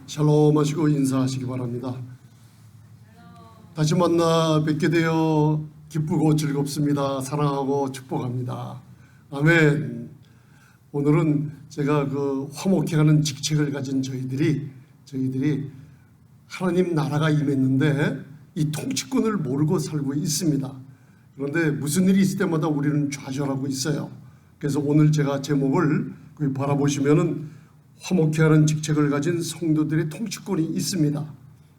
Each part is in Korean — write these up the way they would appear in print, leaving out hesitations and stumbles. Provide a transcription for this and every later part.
샬롬 하시고 인사하시기 바랍니다. 다시 만나 뵙게 되어 기쁘고 즐겁습니다. 사랑하고 축복합니다. 아멘. 오늘은 제가 화목해하는 직책을 가진 저희들이 하나님 나라가 임했는데 이 통치권을 모르고 살고 있습니다. 그런데 무슨 일이 있을 때마다 우리는 좌절하고 있어요. 그래서 오늘 제가 제목을 바라보시면은 화목해하는 직책을 가진 성도들의 통치권이 있습니다.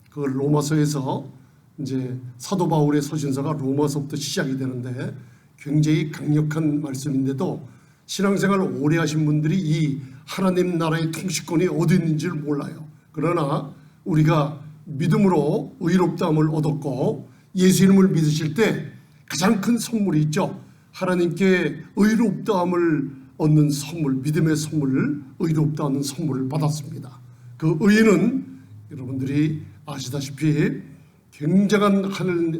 그걸 로마서에서 이제 사도 바울의 서신서가 로마서부터 시작이 되는데 굉장히 강력한 말씀인데도 신앙생활 오래 하신 분들이 이 하나님 나라의 통치권이 어디 있는지를 몰라요. 그러나 우리가 믿음으로 의롭다함을 얻었고 예수 이름을 믿으실 때 가장 큰 선물이 있죠. 하나님께 의롭다함을 얻는 선물, 믿음의 선물을 의롭다는 선물을 받았습니다. 그 의는 여러분들이 아시다시피 굉장한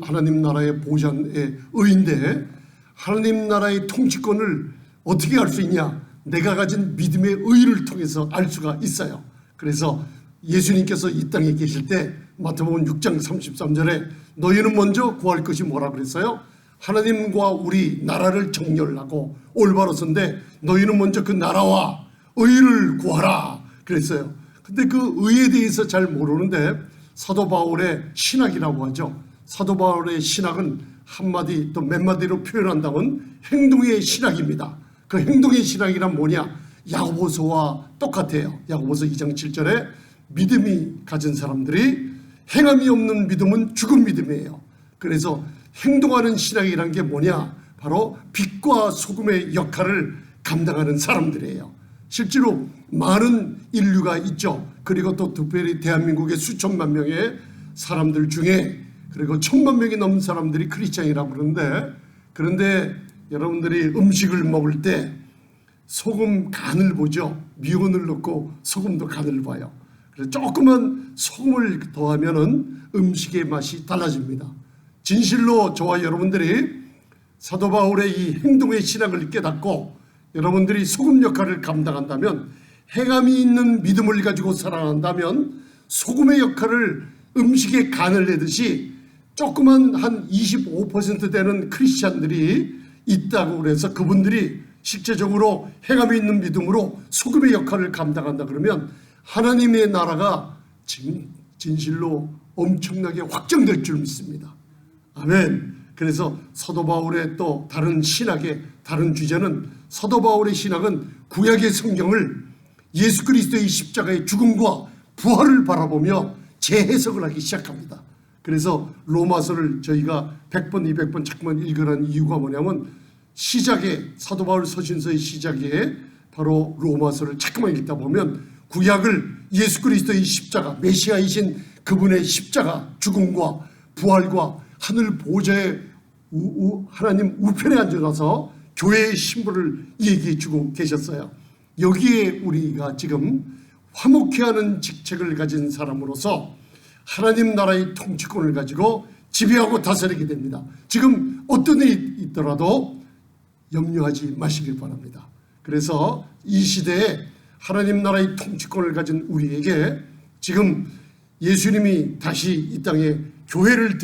하나님 나라의 보장의 의인데 하나님 나라의 통치권을 어떻게 알 수 있냐? 내가 가진 믿음의 의를 통해서 알 수가 있어요. 그래서 예수님께서 이 땅에 계실 때 마태복음 6장 33절에 너희는 먼저 구할 것이 뭐라 그랬어요? 하나님과 우리 나라를 정렬하고 올바로 선데 너희는 먼저 그 나라와 의를 구하라 그랬어요. 근데 그 의에 대해서 잘 모르는데 사도 바울의 신학이라고 하죠. 사도 바울의 신학은 한마디 또 몇 마디로 표현한다면 행동의 신학입니다. 그 행동의 신학이란 뭐냐? 야고보서와 똑같아요. 야고보서 2장 7절에 믿음이 가진 사람들이 행함이 없는 믿음은 죽은 믿음이에요. 그래서 행동하는 신앙이란 게 뭐냐? 바로 빛과 소금의 역할을 감당하는 사람들이에요. 실제로 많은 인류가 있죠. 그리고 또 특별히 대한민국의 수천만 명의 사람들 중에 그리고 1000만 명이 넘는 사람들이 크리스찬이라고 그런데 여러분들이 음식을 먹을 때 소금 간을 보죠. 미온을 넣고 소금도 간을 봐요. 그래서 조금만 소금을 더하면은 음식의 맛이 달라집니다. 진실로 저와 여러분들이 사도 바울의 이 행동의 신학을 깨닫고 여러분들이 소금 역할을 감당한다면 행함이 있는 믿음을 가지고 살아간다면 소금의 역할을 음식에 간을 내듯이 조그만 한 25% 되는 크리스찬들이 있다고 그래서 그분들이 실제적으로 행함이 있는 믿음으로 소금의 역할을 감당한다 그러면 하나님의 나라가 진실로 엄청나게 확정될 줄 믿습니다. 아멘. 그래서 사도 바울의 또 다른 신학의 다른 주제는 사도 바울의 신학은 구약의 성경을 예수 그리스도의 십자가의 죽음과 부활을 바라보며 재해석을 하기 시작합니다. 그래서 로마서를 저희가 100번 200번 자꾸만 읽으라는 이유가 뭐냐면 시작에 사도 바울 서신서의 시작에 바로 로마서를 자꾸만 읽다 보면 구약을 예수 그리스도의 십자가 메시아이신 그분의 십자가 죽음과 부활과 하늘 보좌에 하나님 우편에 앉아서 교회의 신부를 얘기해 주고 계셨어요. 여기에 우리가 지금 화목해하는 직책을 가진 사람으로서 하나님 나라의 통치권을 가지고 지배하고 다스리게 됩니다. 지금 어떤 일이 있더라도 염려하지 마시길 바랍니다. 그래서 이 시대에 하나님 나라의 통치권을 가진 우리에게 지금 예수님이 다시 이 땅에 교회를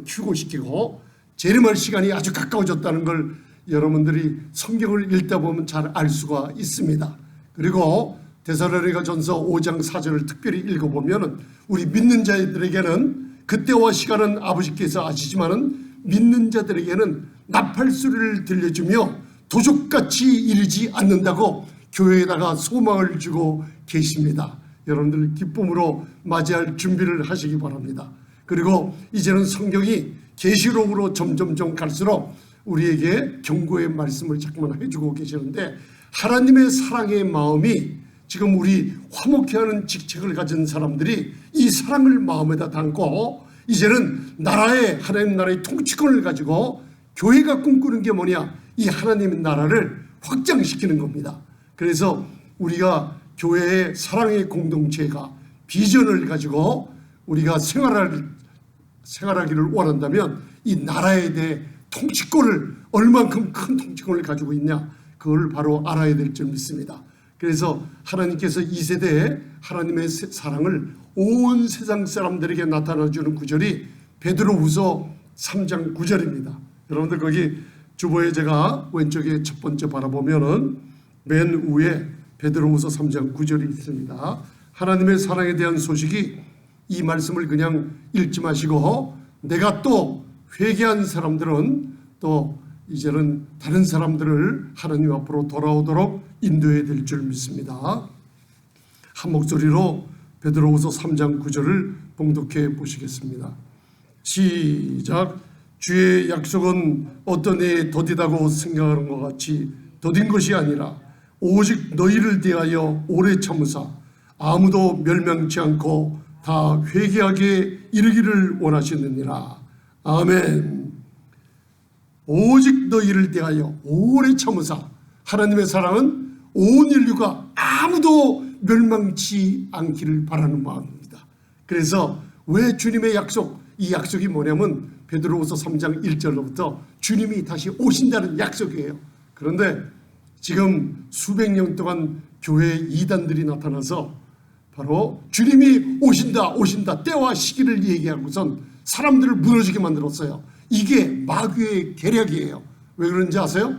휴고시키고 재림할 시간이 아주 가까워졌다는 걸 여러분들이 성경을 읽다 보면 잘 알 수가 있습니다. 그리고 데살로니가전서 5장 4절을 특별히 읽어보면 우리 믿는 자들에게는 그때와 시간은 아버지께서 아시지만은 믿는 자들에게는 나팔소리를 들려주며 도적같이 이르지 않는다고 교회에다가 소망을 주고 계십니다. 여러분들 기쁨으로 맞이할 준비를 하시기 바랍니다. 그리고 이제는 성경이 계시록으로 점점점 갈수록 우리에게 경고의 말씀을 자꾸만 해주고 계시는데 하나님의 사랑의 마음이 지금 우리 화목해하는 직책을 가진 사람들이 이 사랑을 마음에다 담고 이제는 나라의 하나님 나라의 통치권을 가지고 교회가 꿈꾸는 게 뭐냐? 이 하나님의 나라를 확장시키는 겁니다. 그래서 우리가 교회의 사랑의 공동체가 비전을 가지고 우리가 생활하기를 원한다면 이 나라에 대해 통치권을 얼만큼 큰 통치권을 가지고 있냐 그걸 바로 알아야 될 줄 믿습니다. 그래서 하나님께서 이 세대에 하나님의 사랑을 온 세상 사람들에게 나타나주는 구절이 베드로후서 3장 9절입니다. 여러분들 거기 주보에 제가 왼쪽에 첫 번째 바라보면은 맨 위에 베드로후서 3장 9절이 있습니다. 하나님의 사랑에 대한 소식이, 이 말씀을 그냥 읽지 마시고 내가 또 회개한 사람들은 또 이제는 다른 사람들을 하나님 앞으로 돌아오도록 인도해야 될 줄 믿습니다. 한 목소리로 베드로후서 3장 9절을 봉독해 보시겠습니다. 시작. 주의 약속은 어떤 이에 더디다고 생각하는 것 같이 더딘 것이 아니라 오직 너희를 대하여 오래 참으사 아무도 멸망치 않고 다 회개하게 이르기를 원하시느니라. 아멘. 오직 너희를 대하여 오래 참으사, 하나님의 사랑은 온 인류가 아무도 멸망치 않기를 바라는 마음입니다. 그래서 왜 주님의 약속, 이 약속이 뭐냐면 베드로후서 3장 1절로부터 주님이 다시 오신다는 약속이에요. 그런데 지금 수백 년 동안 교회에 이단들이 나타나서 바로 주님이 오신다 때와 시기를 얘기하고선 사람들을 무너지게 만들었어요. 이게 마귀의 계략이에요. 왜 그런지 아세요?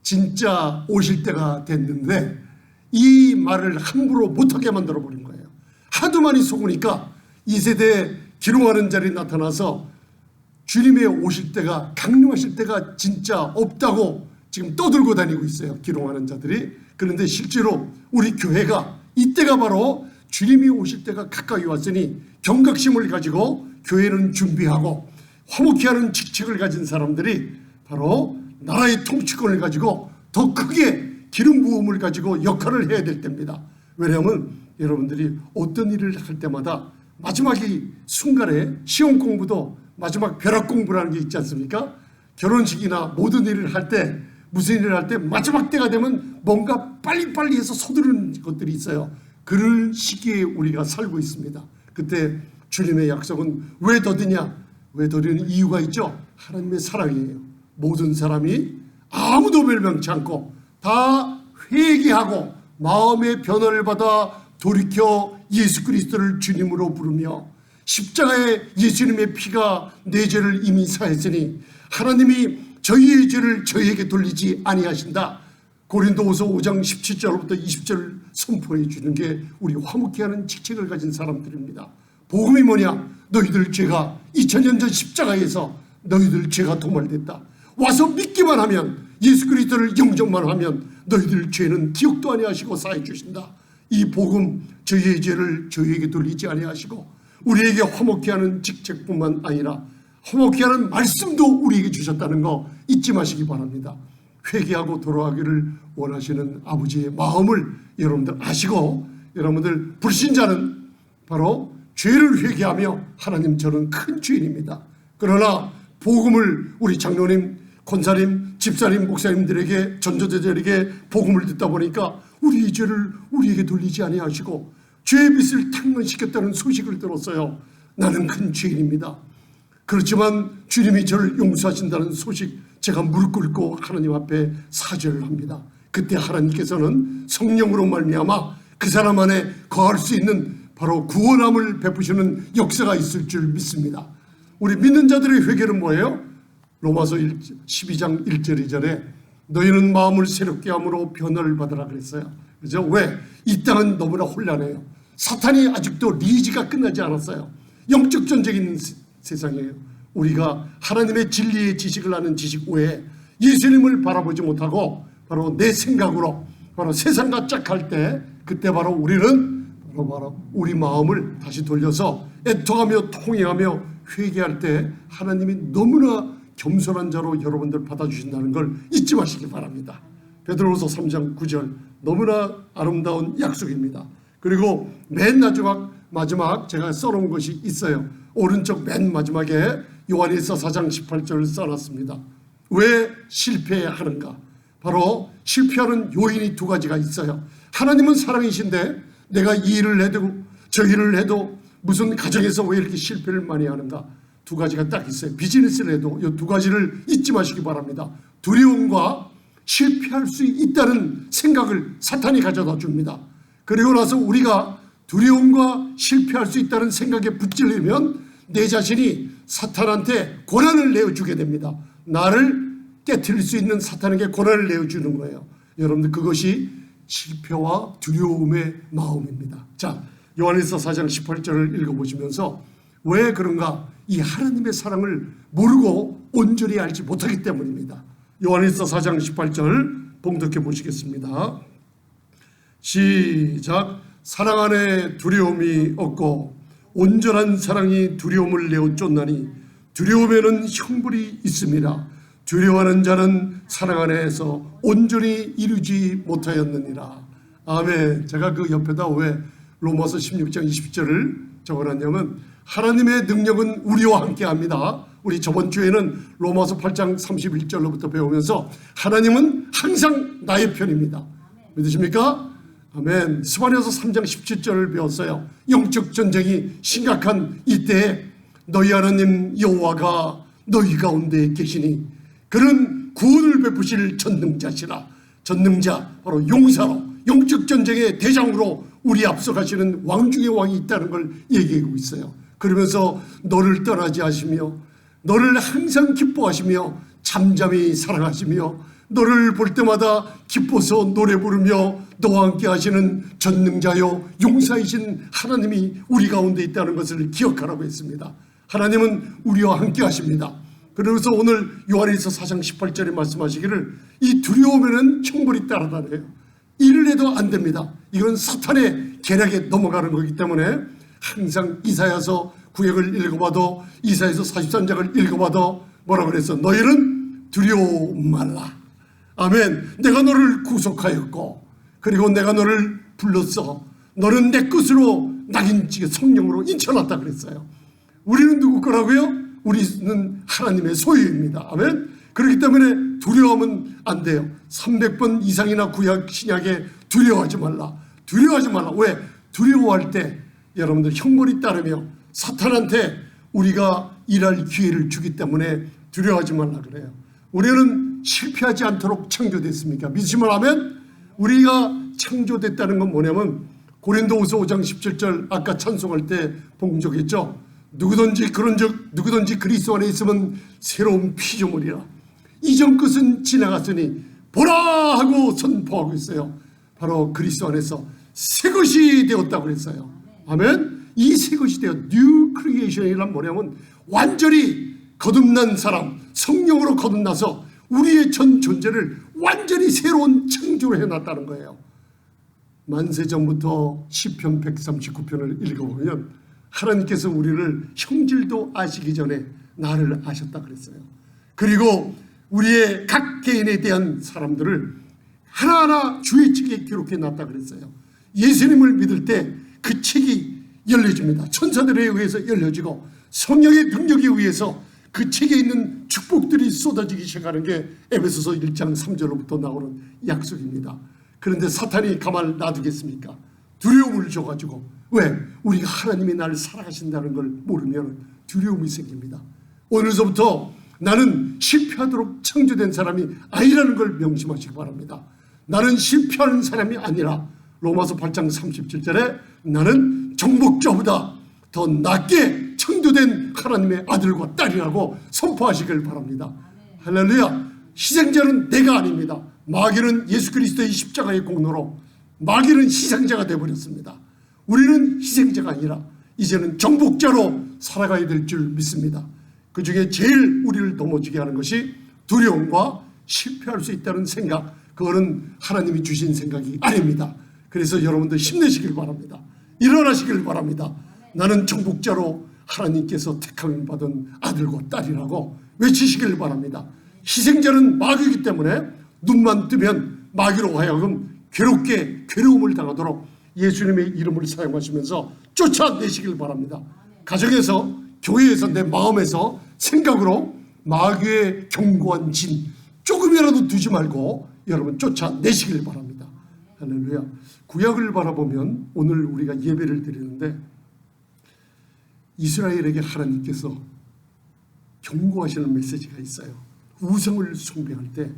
진짜 오실 때가 됐는데 이 말을 함부로 못하게 만들어버린 거예요. 하도 많이 속으니까 이 세대에 기롱하는 자리 나타나서 주님의 오실 때가, 강림하실 때가 진짜 없다고 지금 떠들고 다니고 있어요. 기롱하는 자들이. 그런데 실제로 우리 교회가 이때가 바로 주님이 오실 때가 가까이 왔으니 경각심을 가지고 교회는 준비하고 화목케 하는 직책을 가진 사람들이 바로 나라의 통치권을 가지고 더 크게 기름 부음을 가지고 역할을 해야 될 때입니다. 왜냐하면 여러분들이 어떤 일을 할 때마다 마지막이 순간에 시험 공부도 마지막 벼락 공부라는 게 있지 않습니까? 결혼식이나 모든 일을 할 때, 무슨 일을 할 때 마지막 때가 되면 뭔가 빨리빨리 해서 서두르는 것들이 있어요. 그런 시기에 우리가 살고 있습니다. 그때 주님의 약속은 왜 더디냐? 왜 더디는 이유가 있죠? 하나님의 사랑이에요. 모든 사람이 아무도 멸망치 않고 다 회개하고 마음의 변화를 받아 돌이켜 예수 그리스도를 주님으로 부르며 십자가에 예수님의 피가 내 죄를 이미 사했으니 하나님이 저희의 죄를 저희에게 돌리지 아니하신다. 고린도후서 5장 17절부터 20절 선포해 주는 게 우리 화목케 하는 직책을 가진 사람들입니다. 복음이 뭐냐? 너희들 죄가 2000년 전 십자가에서 너희들 죄가 도말됐다. 와서 믿기만 하면, 예수 그리스도를 영접만 하면 너희들 죄는 기억도 아니하시고 사해 주신다. 이 복음, 저희의 죄를 저희에게 돌리지 아니하시고 우리에게 화목케 하는 직책뿐만 아니라 화목케 하는 말씀도 우리에게 주셨다는 거 잊지 마시기 바랍니다. 회개하고 돌아가기를 원하시는 아버지의 마음을 여러분들 아시고, 여러분들 불신자는 바로 죄를 회개하며 하나님 저는 큰 죄인입니다. 그러나 복음을 우리 장로님, 권사님, 집사님, 목사님들에게, 전도자들에게 복음을 듣다 보니까 우리의 죄를 우리에게 돌리지 아니하시고 죄의 빚을 탕감시켰다는 소식을 들었어요. 나는 큰 죄인입니다. 그렇지만 주님이 저를 용서하신다는 소식, 제가 무릎 꿇고 하나님 앞에 사죄를 합니다. 그때 하나님께서는 성령으로 말미암아 그 사람 안에 거할 수 있는 바로 구원함을 베푸시는 역사가 있을 줄 믿습니다. 우리 믿는 자들의 회개는 뭐예요? 로마서 12장 1절 2절에 너희는 마음을 새롭게 함으로 변화를 받으라 그랬어요. 그죠? 왜? 이 땅은 너무나 혼란해요. 사탄이 아직도 리지가 끝나지 않았어요. 영적 전쟁이 있는 세상이에요. 우리가 하나님의 진리의 지식을 아는 지식 외에 예수님을 바라보지 못하고 바로 내 생각으로 바로 세상과 짝할 때, 그때 바로 우리는 바로 우리 마음을 다시 돌려서 애통하며 통회하며 회개할 때 하나님이 너무나 겸손한 자로 여러분들 받아주신다는 걸 잊지 마시기 바랍니다. 베드로후서 3장 9절 너무나 아름다운 약속입니다. 그리고 맨 마지막 제가 써놓은 것이 있어요. 오른쪽 맨 마지막에 요한일서 4장 18절을 써놨습니다. 왜 실패하는가? 바로 실패하는 요인이 두 가지가 있어요. 하나님은 사랑이신데 내가 이 일을 해도 저 일을 해도 무슨 가정에서 왜 이렇게 실패를 많이 하는가? 두 가지가 딱 있어요. 비즈니스를 해도 이 두 가지를 잊지 마시기 바랍니다. 두려움과 실패할 수 있다는 생각을 사탄이 가져다 줍니다. 그리고 나서 우리가 두려움과 실패할 수 있다는 생각에 붙들리면 내 자신이 사탄한테 권한을 내어주게 됩니다. 나를 깨트릴 수 있는 사탄에게 권한을 내어주는 거예요. 여러분들, 그것이 실패와 두려움의 마음입니다. 자, 요한일서 4장 18절을 읽어보시면서 왜 그런가? 이 하나님의 사랑을 모르고 온전히 알지 못하기 때문입니다. 요한일서 4장 18절 봉독해 보시겠습니다. 시작. 사랑 안에 두려움이 없고 온전한 사랑이 두려움을 내어 쫓나니 두려움에는 형벌이 있음이라. 두려워하는 자는 사랑 안에서 온전히 이루지 못하였느니라. 아멘. 제가 그 옆에다 왜 로마서 16장 20절을 적어놨냐면 하나님의 능력은 우리와 함께 합니다. 우리 저번 주에는 로마서 8장 31절로부터 배우면서 하나님은 항상 나의 편입니다. 믿으십니까? 아멘. 스바냐서 3장 17절을 배웠어요. 영적 전쟁이 심각한 이때에 너희 하나님 여호와가 너희 가운데 계시니 그는 구원을 베푸실 전능자시라. 전능자, 바로 용사로, 영적 전쟁의 대장으로 우리 앞서 가시는 왕 중의 왕이 있다는 걸 얘기하고 있어요. 그러면서 너를 떠나지 하시며 너를 항상 기뻐하시며 잠잠히 사랑하시며 너를 볼 때마다 기뻐서 노래 부르며 너와 함께 하시는 전능자요 용사이신 하나님이 우리 가운데 있다는 것을 기억하라고 했습니다. 하나님은 우리와 함께 하십니다. 그래서 오늘 요한일서 4장 18절에 말씀하시기를 이 두려움에는 형벌이 따라다녀요. 일을 해도 안 됩니다. 이건 사탄의 계략에 넘어가는 거기 때문에 항상 이사야서 구역을 읽어봐도 이사야서 43장을 읽어봐도 뭐라 그랬어? 너희는 두려워 말라. 아멘. 내가 너를 구속하였고 그리고 내가 너를 불렀어. 너는 내 것으로 낙인찍어 성령으로 인쳐놨다 그랬어요. 우리는 누구 거라고요? 우리는 하나님의 소유입니다. 아멘. 그렇기 때문에 두려워하면 안 돼요. 300번 이상이나 구약 신약에 두려워하지 말라. 두려워하지 말라. 왜? 두려워할 때 여러분들 형벌이 따르며 사탄한테 우리가 일할 기회를 주기 때문에 두려워하지 말라 그래요. 우리는 실패하지 않도록 창조됐습니까? 믿으시면 하면 우리가 창조됐다는 건 뭐냐면 고린도후서 5장 17절 아까 찬송할 때 봉독했죠. 누구든지 그런즉 누구든지 그리스도 안에 있으면 새로운 피조물이라. 이전 것은 지나갔으니 보라 하고 선포하고 있어요. 바로 그리스도 안에서 새 것이 되었다고 그랬어요. 아멘. 이 새 것이 되어 뉴 크리에이션이란 뭐냐면 완전히 거듭난 사람, 성령으로 거듭나서 우리의 전 존재를 완전히 새로운 창조로 해놨다는 거예요. 만세 전부터 시편 139편을 읽어보면 하나님께서 우리를 형질도 아시기 전에 나를 아셨다 그랬어요. 그리고 우리의 각 개인에 대한 사람들을 하나하나 주의 책에 기록해 놨다 그랬어요. 예수님을 믿을 때 그 책이 열려집니다. 천사들에 의해서 열려지고 성령의 능력에 의해서 그 책에 있는 축복들이 쏟아지기 시작하는 게 에베소서 1장 3절로부터 나오는 약속입니다. 그런데 사탄이 가만을 놔두겠습니까? 두려움을 줘가지고. 왜? 우리가 하나님이 나를 사랑하신다는 걸 모르면 두려움이 생깁니다. 오늘서부터 나는 실패하도록 창조된 사람이 아니라는 걸 명심하시기 바랍니다. 나는 실패하는 사람이 아니라 로마서 8장 37절에 나는 정복자보다 더 낫게 창조된 하나님의 아들과 딸이라고 선포하시길 바랍니다. 할렐루야. 희생자는 내가 아닙니다. 마귀는 예수 그리스도의 십자가의 공로로 마귀는 희생자가 되어버렸습니다. 우리는 희생자가 아니라 이제는 정복자로 살아가야 될 줄 믿습니다. 그 중에 제일 우리를 넘어지게 하는 것이 두려움과 실패할 수 있다는 생각, 그거는 하나님이 주신 생각이 아닙니다. 그래서 여러분들 힘내시길 바랍니다. 일어나시길 바랍니다. 나는 정복자로 하나님께서 택함을 받은 아들과 딸이라고 외치시길 바랍니다. 희생자는 마귀이기 때문에 눈만 뜨면 마귀로 하여금 괴로움을 당하도록 예수님의 이름을 사용하시면서 쫓아내시길 바랍니다. 가정에서, 교회에서, 내 마음에서, 생각으로 마귀의 견고한 진 조금이라도 두지 말고 여러분 쫓아내시길 바랍니다. 할렐루야. 구약을 바라보면 오늘 우리가 예배를 드리는데 이스라엘에게 하나님께서 경고하시는 메시지가 있어요. 우상을 숭배할 때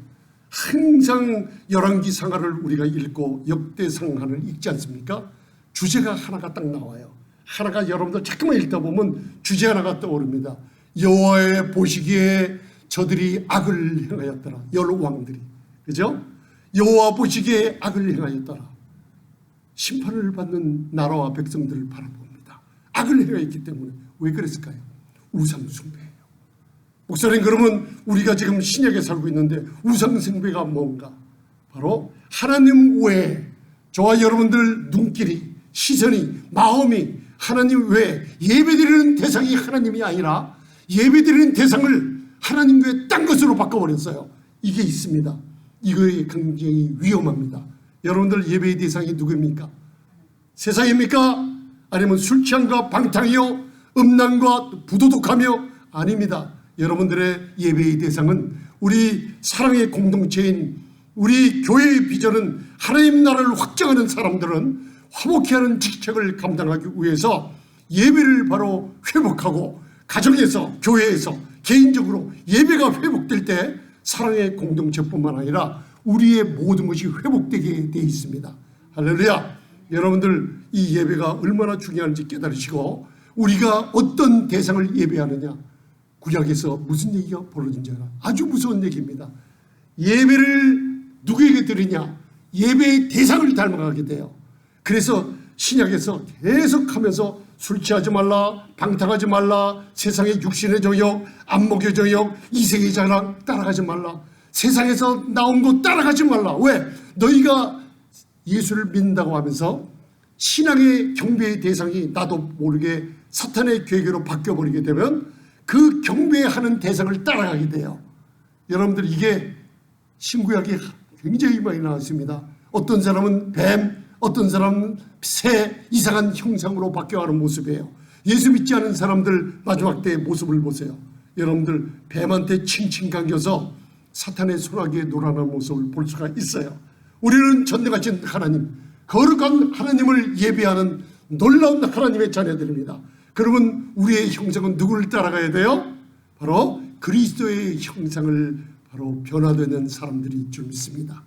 항상 열왕기상하를 우리가 읽고 역대상하를 읽지 않습니까? 주제가 하나가 딱 나와요. 하나가 여러분들 자꾸만 읽다 보면 주제 하나가 떠오릅니다. 여호와의 보시기에 저들이 악을 행하였더라. 열왕들이, 그죠? 여호와 보시기에 악을 행하였더라. 심판을 받는 나라와 백성들을 바라봅니다. 악을 행하였기 때문에. 왜 그랬을까요? 우상숭배예요. 목사님, 그러면 우리가 지금 신약에 살고 있는데 우상숭배가 뭔가? 바로 하나님 외에 저와 여러분들 눈길이, 시선이, 마음이 하나님 외에 예배드리는 대상이 하나님이 아니라 예배드리는 대상을 하나님 외에 딴 것으로 바꿔버렸어요. 이게 있습니다. 이거에 굉장히 위험합니다. 여러분들 예배의 대상이 누구입니까? 세상입니까? 아니면 술 취함과 방탕이요? 음란과 부도덕하며? 아닙니다. 여러분들의 예배의 대상은 우리 사랑의 공동체인 우리 교회의 비전은 하나님 나라를 확장하는 사람들은 화목케 하는 직책을 감당하기 위해서 예배를 바로 회복하고 가정에서, 교회에서, 개인적으로 예배가 회복될 때 사랑의 공동체뿐만 아니라 우리의 모든 것이 회복되게 되어 있습니다. 할렐루야. 여러분들 이 예배가 얼마나 중요한지 깨달으시고 우리가 어떤 대상을 예배하느냐. 구약에서 무슨 얘기가 벌어진 줄 알아? 아주 무서운 얘기입니다. 예배를 누구에게 드리냐? 예배의 대상을 닮아가게 돼요. 그래서 신약에서 계속하면서 술 취하지 말라, 방탕하지 말라, 세상의 육신의 정욕, 안목의 정욕, 이생의 자랑 따라가지 말라. 세상에서 나온 거 따라가지 말라. 왜? 너희가 예수를 믿는다고 하면서 신앙의 경배의 대상이 나도 모르게 사탄의 계획으로 바뀌어버리게 되면 그 경배하는 대상을 따라가게 돼요. 여러분들 이게 신구약에 굉장히 많이 나왔습니다. 어떤 사람은 뱀, 어떤 사람은 새, 이상한 형상으로 바뀌어가는 모습이에요. 예수 믿지 않은 사람들 마지막 때의 모습을 보세요. 여러분들 뱀한테 칭칭 감겨서 사탄의 소나기에 놀아나는 모습을 볼 수가 있어요. 우리는 전능하신 하나님, 거룩한 하나님을 예배하는 놀라운 하나님의 자녀들입니다. 그러면 우리의 형상은 누구를 따라가야 돼요? 바로 그리스도의 형상을 바로 변화되는 사람들이 줄 믿습니다.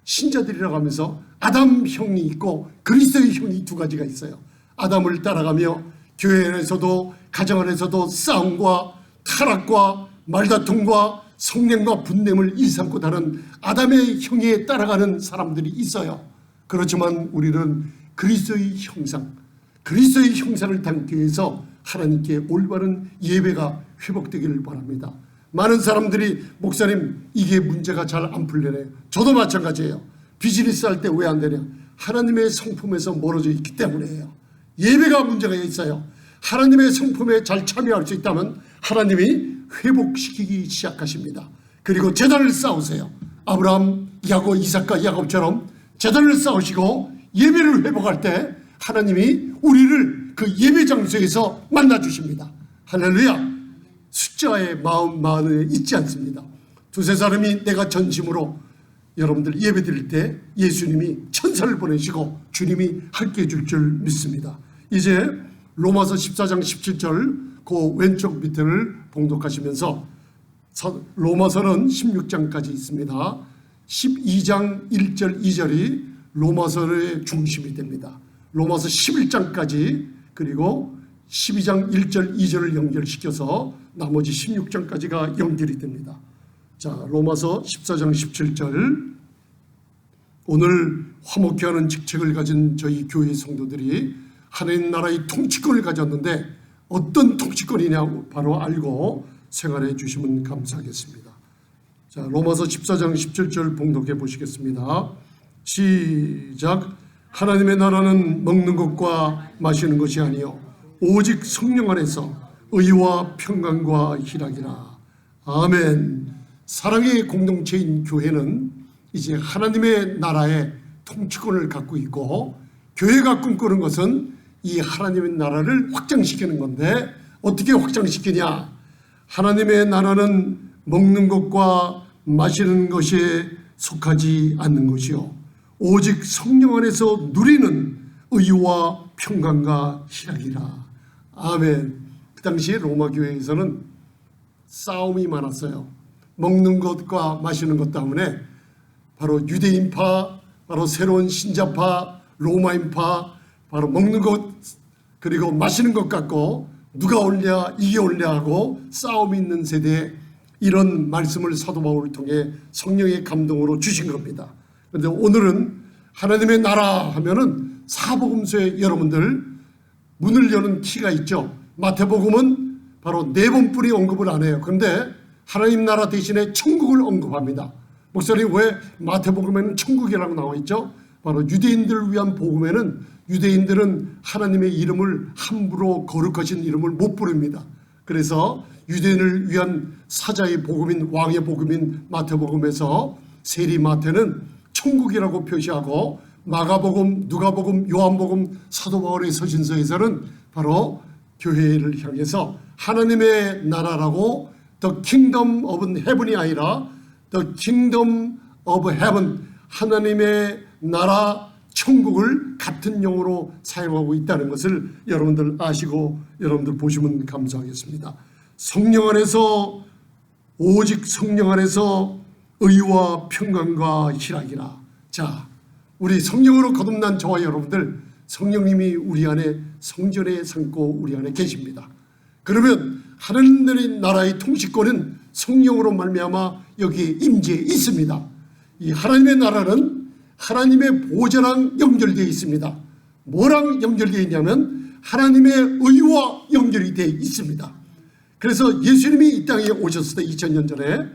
신자들이라고 하면서 아담 형이 있고 그리스도의 형이 두 가지가 있어요. 아담을 따라가며 교회 안에서도 가정 안에서도 싸움과 타락과 말다툼과 성냄과 분냄을 일삼고 다른 아담의 형에 따라가는 사람들이 있어요. 그렇지만 우리는 그리스도의 형상, 그리스도의 형상을 담기 위해서 하나님께 올바른 예배가 회복되기를 바랍니다. 많은 사람들이 목사님 이게 문제가 잘 안 풀리네요. 저도 마찬가지예요. 비즈니스 할 때 왜 안 되냐? 하나님의 성품에서 멀어져 있기 때문이에요. 예배가 문제가 있어요. 하나님의 성품에 잘 참여할 수 있다면 하나님이 회복시키기 시작하십니다. 그리고 제단을 쌓으세요. 아브라함, 야곱, 이삭과 야곱처럼 제단을 쌓으시고 예배를 회복할 때 하나님이 우리를 그 예배 장소에서 만나주십니다. 할렐루야. 숫자의 마음에 있지 않습니다. 두세 사람이 내가 전심으로 여러분들 예배 드릴 때 예수님이 천사를 보내시고 주님이 함께 해줄 줄 믿습니다. 이제 로마서 14장 17절 그 왼쪽 밑을 봉독하시면서 로마서는 16장까지 있습니다. 12장 1절 2절이 로마서의 중심이 됩니다. 로마서 11장까지 그리고 12장 1절 2절을 연결시켜서 나머지 16장까지가 연결이 됩니다. 자, 로마서 14장 17절. 오늘 화목케 하는 직책을 가진 저희 교회 성도들이 하나님 나라의 통치권을 가졌는데 어떤 통치권이냐고 바로 알고 생활해 주시면 감사하겠습니다. 자, 로마서 14장 17절 봉독해 보시겠습니다. 시작. 하나님의 나라는 먹는 것과 마시는 것이 아니요 오직 성령 안에서 의와 평강과 희락이라. 아멘. 사랑의 공동체인 교회는 이제 하나님의 나라의 통치권을 갖고 있고 교회가 꿈꾸는 것은 이 하나님의 나라를 확장시키는 건데 어떻게 확장시키냐? 하나님의 나라는 먹는 것과 마시는 것에 속하지 않는 것이요 오직 성령 안에서 누리는 의와 평강과 희락이라. 아멘. 그 당시에 로마 교회에서는 싸움이 많았어요. 먹는 것과 마시는 것 때문에 바로 유대인파, 바로 새로운 신자파, 로마인파, 바로 먹는 것 그리고 마시는 것 같고 누가 옳냐 이게 옳냐 하고 싸움이 있는 세대에 이런 말씀을 사도 바울을 통해 성령의 감동으로 주신 겁니다. 그런데 오늘은 하나님의 나라 하면은 사복음서에 여러분들 문을 여는 키가 있죠. 마태복음은 바로 4번뿐이 언급을 안 해요. 그런데 하나님 나라 대신에 천국을 언급합니다. 목사님 왜 마태복음에는 천국이라고 나와 있죠? 바로 유대인들을 위한 복음에는 유대인들은 하나님의 이름을 함부로 거룩하신 이름을 못 부릅니다. 그래서 유대인을 위한 사자의 복음인 왕의 복음인 마태복음에서 세리 마태는 천국이라고 표시하고 마가복음, 누가복음, 요한복음, 사도 바울의 서신서에서는 바로 교회를 향해서 하나님의 나라라고 The Kingdom of Heaven이 아니라 The Kingdom of Heaven, 하나님의 나라 천국을 같은 용어로 사용하고 있다는 것을 여러분들 아시고 여러분들 보시면 감사하겠습니다. 성령 안에서 오직 성령 안에서 의와 평강과 희락이라. 자, 우리 성령으로 거듭난 저와 여러분들 성령님이 우리 안에 성전에 삼고 우리 안에 계십니다. 그러면 하늘의 나라의 통치권은 성령으로 말미암아 여기에 임재해 있습니다. 이 하나님의 나라는 하나님의 보좌랑 연결되어 있습니다. 뭐랑 연결되어 있냐면 하나님의 의와 연결이 되어 있습니다. 그래서 예수님이 이 땅에 오셨을 때 2000년 전에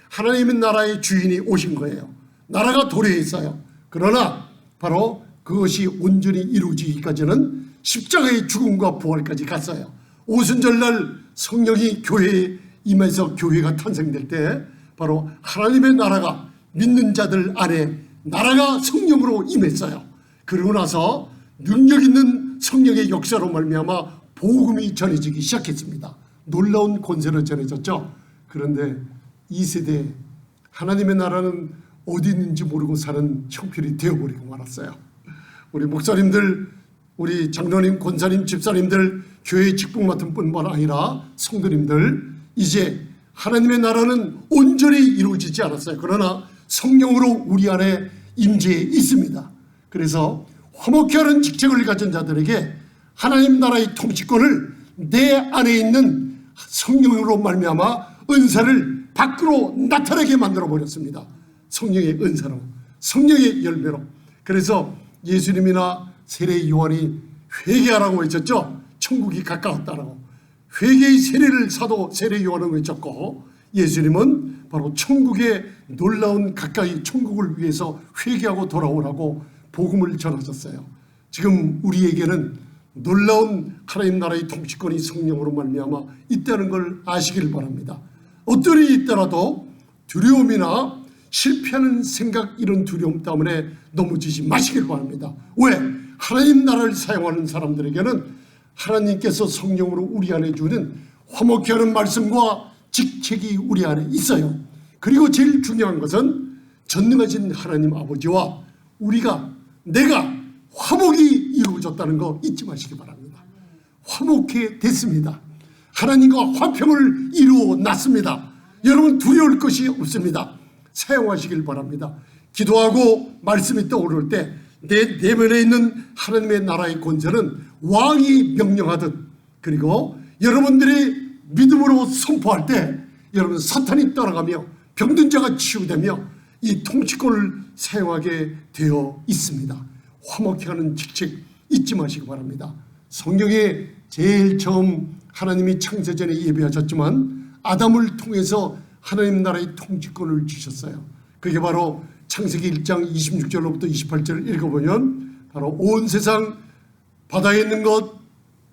하나님의 나라의 주인이 오신 거예요. 나라가 도래해 있어요. 그러나 바로 그것이 온전히 이루어지기까지는 십자가의 죽음과 부활까지 갔어요. 오순절날 성령이 교회에 임해서 교회가 탄생될 때 바로 하나님의 나라가 믿는 자들 안에 나라가 성령으로 임했어요. 그러고 나서 능력 있는 성령의 역사로 말미암아 복음이 전해지기 시작했습니다. 놀라운 권세로 전해졌죠. 그런데 이 세대에 하나님의 나라는 어디 있는지 모르고 사는 형편이 되어버리고 말았어요. 우리 목사님들, 우리 장로님, 권사님, 집사님들, 교회 직분 맡은 뿐만 아니라 성도님들, 이제 하나님의 나라는 온전히 이루어지지 않았어요. 그러나 성령으로 우리 안에 임재해 있습니다. 그래서 화목케 하는 직책을 가진 자들에게 하나님 나라의 통치권을 내 안에 있는 성령으로 말미암아 은사를 밖으로 나타나게 만들어 버렸습니다. 성령의 은사로, 성령의 열매로. 그래서 예수님이나 세례 요한이 회개하라고 외쳤죠. 천국이 가까웠다라고. 회개의 세례를 사도 세례 요한은 외쳤고, 예수님은 바로 천국의 놀라운 가까이 천국을 위해서 회개하고 돌아오라고 복음을 전하셨어요. 지금 우리에게는 놀라운 하나님 나라의 통치권이 성령으로 말미암아 있다는 걸 아시길 바랍니다. 어떤 일이 있더라도 두려움이나 실패하는 생각, 이런 두려움 때문에 넘어지지 마시길 바랍니다. 왜? 하나님 나라를 사용하는 사람들에게는 하나님께서 성령으로 우리 안에 주는 화목케 하는 말씀과 직책이 우리 안에 있어요. 그리고 제일 중요한 것은 전능하신 하나님 아버지와 내가 화목이 이루어졌다는 거 잊지 마시기 바랍니다. 화목해 됐습니다. 하나님과 화평을 이루어 놨습니다. 여러분 두려울 것이 없습니다. 사용하시길 바랍니다. 기도하고 말씀이 떠오를 때 내 내면에 있는 하나님의 나라의 권세는 왕이 명령하듯, 그리고 여러분들이 믿음으로 선포할 때 여러분 사탄이 떠나가며 병든 자가 치유되며 이 통치권을 사용하게 되어 있습니다. 화목케 하는 직책 잊지 마시기 바랍니다. 성경에 제일 처음 하나님이 창세전에 예비하셨지만 아담을 통해서 하나님 나라의 통치권을 주셨어요. 그게 바로 창세기 1장 26절로부터 28절을 읽어보면 바로 온 세상, 바다에 있는 것,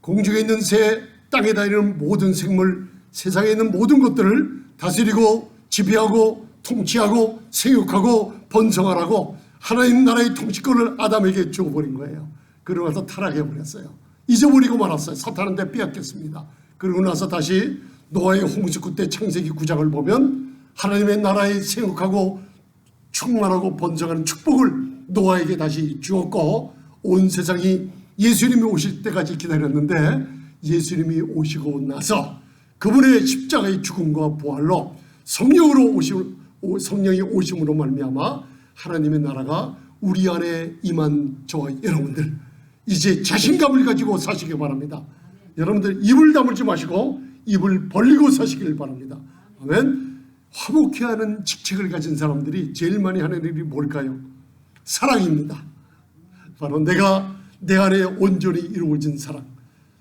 공중에 있는 새, 땅에 다니는 모든 생물, 세상에 있는 모든 것들을 다스리고 지배하고 통치하고 생육하고 번성하라고 하나님 나라의 통치권을 아담에게 주어버린 거예요. 그러고 나서 타락해버렸어요. 잊어버리고 말았어요. 사탄한테 빼앗겼습니다. 그러고 나서 다시 노아의 홍수 때 창세기 9장을 보면 하나님의 나라에 생육하고 충만하고 번성하는 축복을 노아에게 다시 주었고, 온 세상이 예수님이 오실 때까지 기다렸는데 예수님이 오시고 나서 그분의 십자가의 죽음과 부활로 성령이 오심으로 말미암아 하나님의 나라가 우리 안에 임한 저와 여러분들, 이제 자신감을 가지고 사시기 바랍니다. 여러분들 입을 다물지 마시고 입을 벌리고 사시길 바랍니다. 아멘. 화목해하는 직책을 가진 사람들이 제일 많이 하는 일이 뭘까요? 사랑입니다. 바로 내가 내 안에 온전히 이루어진 사랑,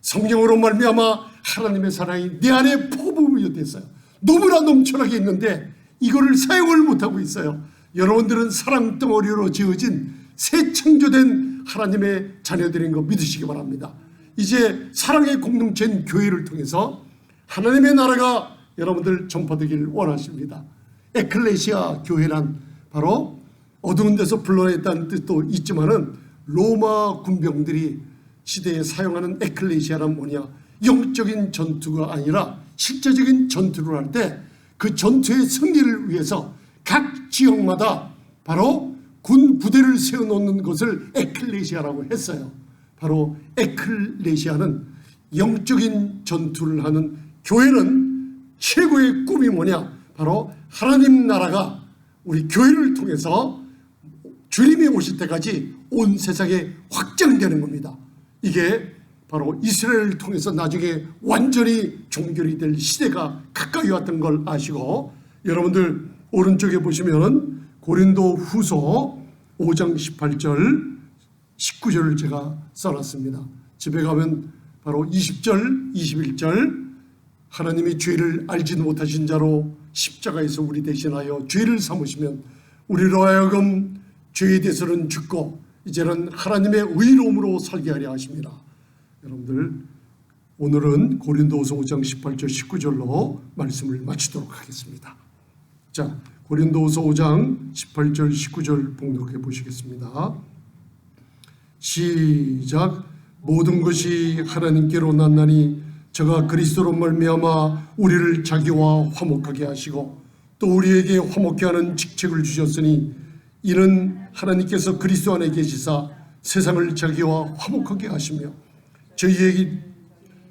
성령으로 말미암아 하나님의 사랑이 내 안에 포부되어 됐어요. 너무나 넘쳐나게 있는데 이거를 사용을 못하고 있어요. 여러분들은 사랑 덩어리로 지어진 새 창조된 하나님의 자녀들인 거 믿으시기 바랍니다. 이제 사랑의 공동체인 교회를 통해서 하나님의 나라가 여러분들 전파되길 원하십니다. 에클레시아 교회란 바로 어두운 데서 불러냈다는 뜻도 있지만은 로마 군병들이 시대에 사용하는 에클레시아란 뭐냐, 영적인 전투가 아니라 실제적인 전투를 할 때 그 전투의 승리를 위해서 각 지역마다 바로 군 부대를 세워놓는 것을 에클레시아라고 했어요. 바로 에클레시아는 영적인 전투를 하는, 교회는 최고의 꿈이 뭐냐, 바로 하나님 나라가 우리 교회를 통해서 주님이 오실 때까지 온 세상에 확장되는 겁니다. 이게 바로 이스라엘을 통해서 나중에 완전히 종결이 될 시대가 가까이 왔던 걸 아시고, 여러분들 오른쪽에 보시면 고린도 후서 5장 18절 19절을 제가 써놨습니다. 집에 가면 바로 20절 21절, 하나님이 죄를 알지도 못하신 자로 십자가에서 우리 대신하여 죄를 삼으시면 우리로 하여금 죄에 대해서는 죽고 이제는 하나님의 의로움으로 살게 하려 하십니다. 여러분들 오늘은 고린도후서 5장 18절 19절로 말씀을 마치도록 하겠습니다. 자, 고린도후서 5장 18절 19절 봉독해 보시겠습니다. 시작. 모든 것이 하나님께로 났나니 저가 그리스도로 말미암아 우리를 자기와 화목하게 하시고 또 우리에게 화목케 하는 직책을 주셨으니 이는 하나님께서 그리스도 안에 계시사 세상을 자기와 화목하게 하시며 저희에게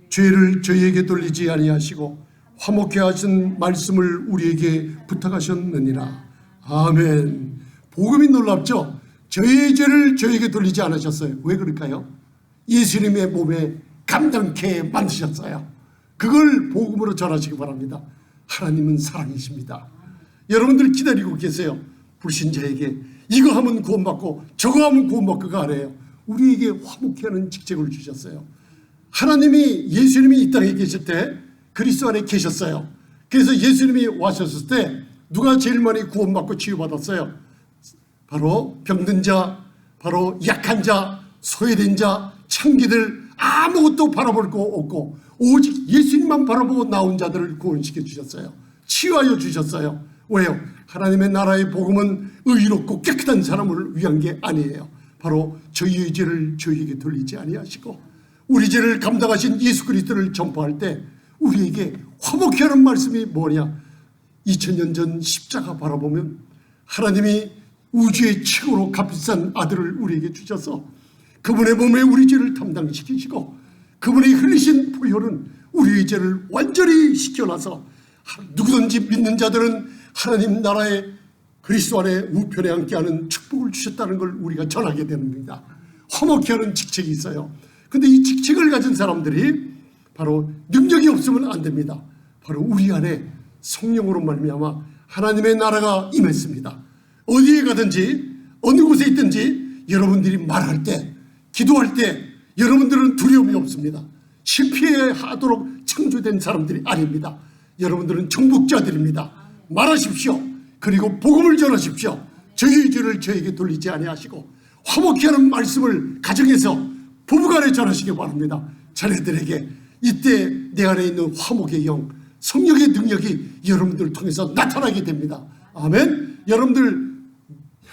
죄를 저희에게 돌리지 아니하시고 화목케 하신 말씀을 우리에게 부탁하셨느니라. 아멘. 복음이 놀랍죠? 저희의 죄를 저희에게 돌리지 않으셨어요. 왜 그럴까요? 예수님의 몸에 감당케 만드셨어요. 그걸 복음으로 전하시기 바랍니다. 하나님은 사랑이십니다. 여러분들 기다리고 계세요. 불신자에게 이거 하면 구원받고 저거 하면 구원받고가 아니에요. 우리에게 화목케 하는 직책을 주셨어요. 하나님이, 예수님이 이 땅에 계실 때 그리스도 안에 계셨어요. 그래서 예수님이 와셨을 때 누가 제일 많이 구원받고 치유받았어요? 바로 병든 자, 바로 약한 자, 소외된 자, 창기들, 아무것도 바라볼 거 없고 오직 예수님만 바라보고 나온 자들을 구원시켜 주셨어요. 치유하여 주셨어요. 왜요? 하나님의 나라의 복음은 의롭고 깨끗한 사람을 위한 게 아니에요. 바로 저희의 죄를 저희에게 돌리지 아니하시고 우리 죄를 감당하신 예수 그리스도를 전파할 때 우리에게 화목케 하는 말씀이 뭐냐? 2000년 전 십자가 바라보면 하나님이 우주의 최고로 값비싼 아들을 우리에게 주셔서 그분의 몸에 우리 죄를 담당시키시고 그분이 흘리신 보혈은 우리의 죄를 완전히 씻겨놔서 누구든지 믿는 자들은 하나님 나라의 그리스도 안에 우편에 앉게하는 축복을 주셨다는 걸 우리가 전하게 됩니다. 화목케 하는 직책이 있어요. 그런데 이 직책을 가진 사람들이 바로 능력이 없으면 안 됩니다. 바로 우리 안에 성령으로 말미암아 하나님의 나라가 임했습니다. 어디에 가든지 어느 곳에 있든지 여러분들이 말할 때, 기도할 때 여러분들은 두려움이 없습니다. 실패하도록 창조된 사람들이 아닙니다. 여러분들은 정복자들입니다. 말하십시오. 그리고 복음을 전하십시오. 저희의 죄를 저에게 돌리지 아니하시고 화목케 하는 말씀을 가정에서 부부간에 전하시기 바랍니다. 자녀들에게 이때 내 안에 있는 화목의 영, 성령의 능력이 여러분들을 통해서 나타나게 됩니다. 아멘. 여러분들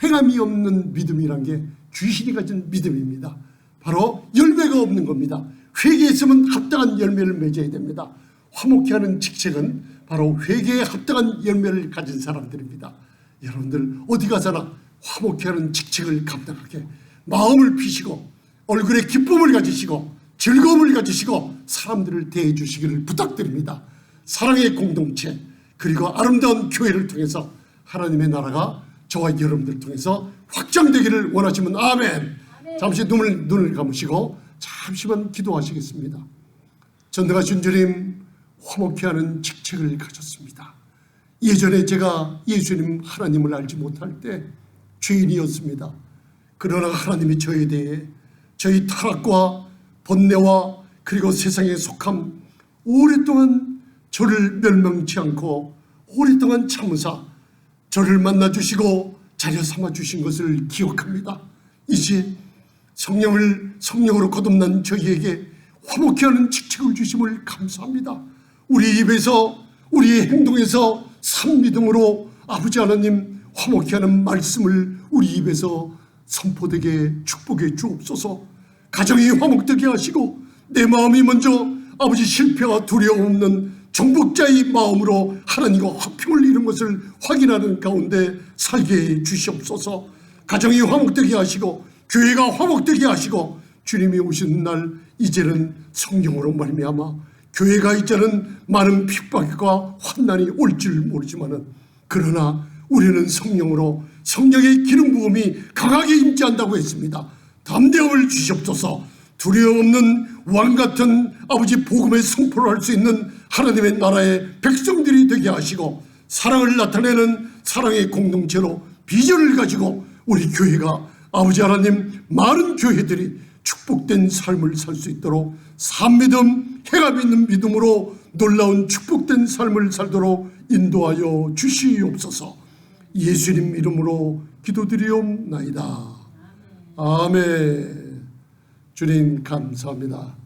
행함이 없는 믿음이란 게 귀신이 가진 믿음입니다. 바로 열매가 없는 겁니다. 회개했으면 합당한 열매를 맺어야 됩니다. 화목케 하는 직책은 바로 회개에 합당한 열매를 가진 사람들입니다. 여러분들 어디 가서나 화목케 하는 직책을 감당하게 마음을 피시고 얼굴에 기쁨을 가지시고 즐거움을 가지시고 사람들을 대해 주시기를 부탁드립니다. 사랑의 공동체 그리고 아름다운 교회를 통해서 하나님의 나라가 저와 여러분들 통해서 확장되기를 원하시면 아멘. 잠시 눈을 감으시고 잠시만 기도하시겠습니다. 전능하신 주님, 화목케 하는 직책을 가졌습니다. 예전에 제가 예수님 하나님을 알지 못할 때 죄인이었습니다. 그러나 하나님이 저에 대해 저희 타락과 번뇌와 그리고 세상에 속함 오랫동안 저를 멸망치 않고 오랫동안 참으사 저를 만나주시고 자녀 삼아주신 것을 기억합니다. 이제 성령으로 거듭난 저희에게 화목케 하는 직책을 주심을 감사합니다. 우리 입에서 우리의 행동에서 산 믿음으로 아버지 하나님 화목케 하는 말씀을 우리 입에서 선포되게 축복해 주옵소서. 가정이 화목되게 하시고 내 마음이 먼저 아버지 실패와 두려움 없는 정복자의 마음으로 하나님과 화평을 이룬 것을 확인하는 가운데 살게 해 주시옵소서. 가정이 화목되게 하시고 교회가 화목되게 하시고 주님이 오시는 날 이제는 성령으로 말미암아 교회가 이제는 많은 핍박과 환난이 올 줄 모르지만은 그러나 우리는 성령으로 성령의 기름 부음이 강하게 임재한다고 했습니다. 담대함을 주시옵소서. 두려움 없는 왕 같은 아버지 복음의 선포를 할 수 있는 하나님의 나라의 백성들이 되게 하시고 사랑을 나타내는 사랑의 공동체로 비전을 가지고 우리 교회가 아버지 하나님 많은 교회들이 축복된 삶을 살 수 있도록 산믿음, 해가 있는 믿음으로 놀라운 축복된 삶을 살도록 인도하여 주시옵소서. 예수님 이름으로 기도드리옵나이다. 아멘. 주님 감사합니다.